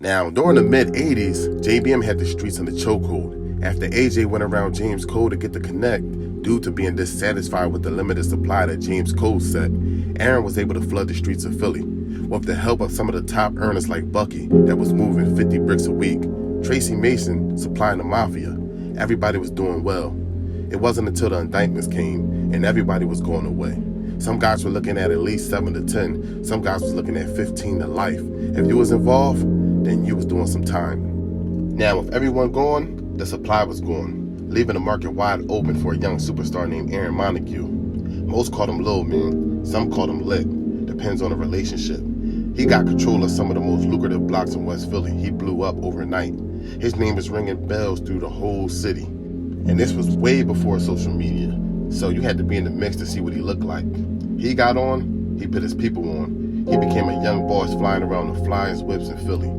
Now, during the mid-'80s, JBM had the streets in the chokehold after AJ went around James Cole to get the connect. Due to being dissatisfied with the limited supply that James Cole set, Aaron was able to flood the streets of Philly. With the help of some of the top earners like Bucky, that was moving 50 bricks a week, Tracy Mason supplying the mafia, everybody was doing well. It wasn't until the indictments came and everybody was going away. Some guys were looking at least 7 to 10. Some guys was looking at 15 to life. If you was involved, then you was doing some time. Now, with everyone gone, the supply was gone, leaving the market wide open for a young superstar named Aaron Montague. Most called him Lil Man, some called him Lick, depends on the relationship. He got control of some of the most lucrative blocks in West Philly. He blew up overnight. His name was ringing bells through the whole city. And this was way before social media, so you had to be in the mix to see what he looked like. He got on, he put his people on. He became a young boss flying around the flyest whips in Philly.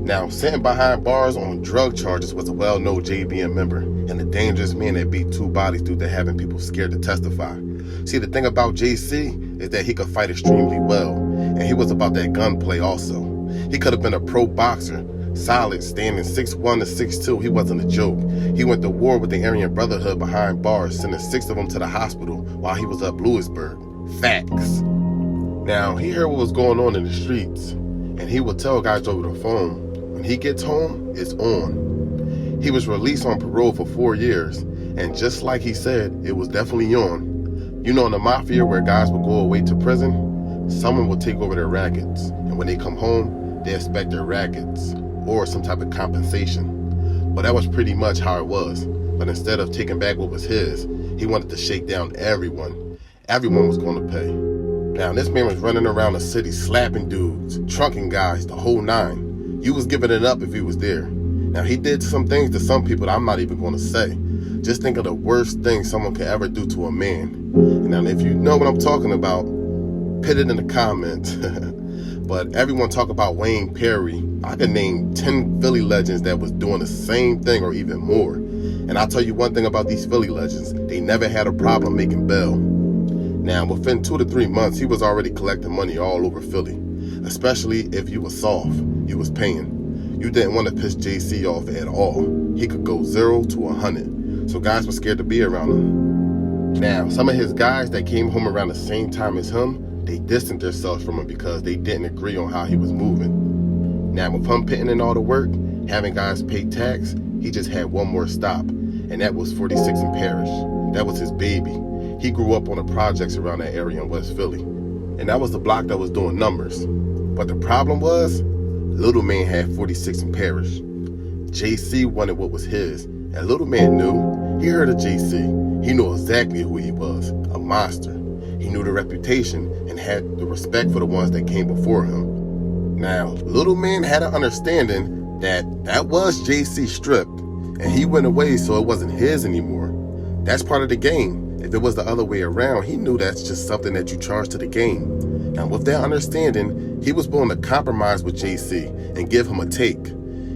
Now, sitting behind bars on drug charges was a well-known JBM member and a dangerous man that beat 2 bodies due to having people scared to testify. See, the thing about JC is that he could fight extremely well, and he was about that gunplay also. He could have been a pro boxer, solid, standing 6'1" to 6'2". He wasn't a joke. He went to war with the Aryan Brotherhood behind bars, sending 6 of them to the hospital while he was up Lewisburg. Facts. Now, he heard what was going on in the streets, and he would tell guys over the phone, when he gets home, it's on. He was released on parole for 4 years, and just like he said, it was definitely on. You know, in the mafia where guys would go away to prison, someone will take over their rackets, and when they come home, they expect their rackets or some type of compensation. But that was pretty much how it was. But instead of taking back what was his, he wanted to shake down everyone. Everyone was going to pay. Now, this man was running around the city slapping dudes, trunking guys, the whole 9. You was giving it up if he was there. Now, he did some things to some people that I'm not even going to say. Just think of the worst thing someone could ever do to a man. Now, if you know what I'm talking about, put it in the comments. But everyone talk about Wayne Perry. I could name 10 Philly legends that was doing the same thing or even more. And I'll tell you one thing about these Philly legends. They never had a problem making bail. Now, within 2 to 3 months, he was already collecting money all over Philly. Especially if you was soft, you was paying. You didn't want to piss JC off at all. He could go 0 to 100. So guys were scared to be around him. Now, some of his guys that came home around the same time as him, they distanced themselves from him because they didn't agree on how he was moving. Now, with him putting in all the work, having guys pay tax, he just had one more stop, and that was 46 and Parish. That was his baby. He grew up on the projects around that area in West Philly, and that was the block that was doing numbers. But the problem was, Little Man had 46 and Parish. JC wanted what was his, and Little Man knew. He heard of JC. He knew exactly who he was, a monster. He knew the reputation and had the respect for the ones that came before him. Now, Little Man had an understanding that that was JC stripped, and he went away so it wasn't his anymore. That's part of the game. If it was the other way around, he knew that's just something that you charge to the game. Now, with that understanding, he was willing to compromise with JC and give him a take.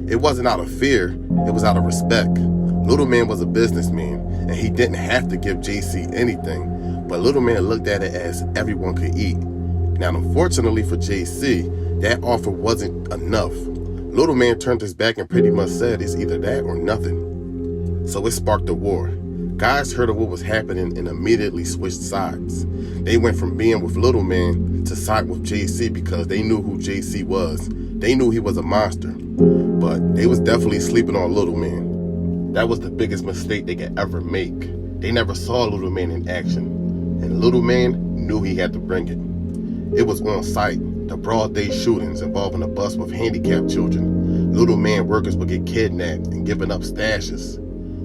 It wasn't out of fear, it was out of respect. Little Man was a businessman, and he didn't have to give JC anything. But Little Man looked at it as everyone could eat. Now, unfortunately for JC, that offer wasn't enough. Little Man turned his back and pretty much said it's either that or nothing. So it sparked a war. Guys heard of what was happening and immediately switched sides. They went from being with Little Man to side with JC because they knew who JC was. They knew he was a monster. But they was definitely sleeping on Little Man. That was the biggest mistake they could ever make. They never saw Little Man in action. And Little Man knew he had to bring it. It was on site, the broad day shootings involving a bus with handicapped children. Little Man workers would get kidnapped and given up stashes.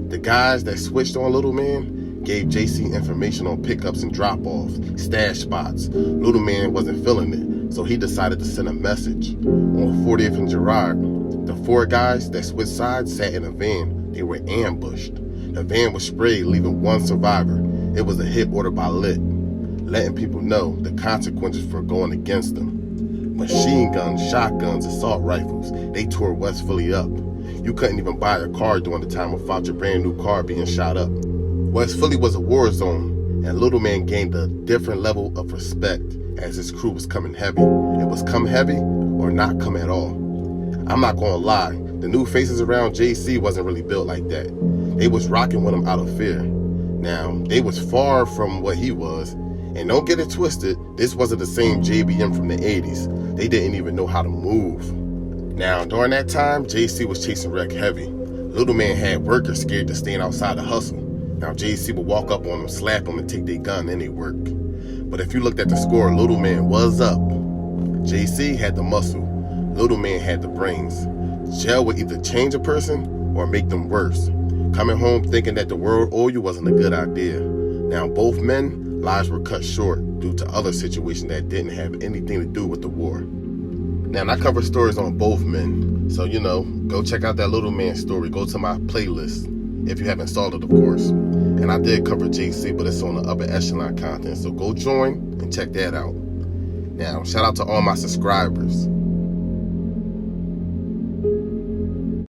The guys that switched on Little Man gave JC information on pickups and drop-offs, stash spots. Little Man wasn't feeling it, so he decided to send a message. On 40th and Girard, the 4 guys that switched sides sat in a van. They were ambushed. The van was sprayed, leaving 1 survivor. It was a hit ordered by Lit, letting people know the consequences for going against them. Machine guns, shotguns, assault rifles, they tore West Philly up. You couldn't even buy a car during the time without your brand new car being shot up. West Philly was a war zone, and Little Man gained a different level of respect as his crew was coming heavy. It was come heavy or not come at all. I'm not gonna lie, the new faces around JC wasn't really built like that. They was rocking with him out of fear. Now, they was far from what he was, and don't get it twisted, this wasn't the same JBM from the 80s. They didn't even know how to move. Now, during that time, JC was chasing wreck heavy. Little man had workers scared to stand outside the hustle. Now, JC would walk up on them, slap them, and take their gun and they work. But if you looked at the score, Little man was up. JC had the muscle. Little man had the brains. Jail would either change a person or make them worse. Coming home thinking that the world owed you wasn't a good idea. Now, both men, lives were cut short due to other situations that didn't have anything to do with the war. Now, I cover stories on both men, so, go check out that Little man story. Go to my playlist, if you haven't saw it, of course. And I did cover JC, but it's on the upper echelon content, so go join and check that out. Now, shout out to all my subscribers.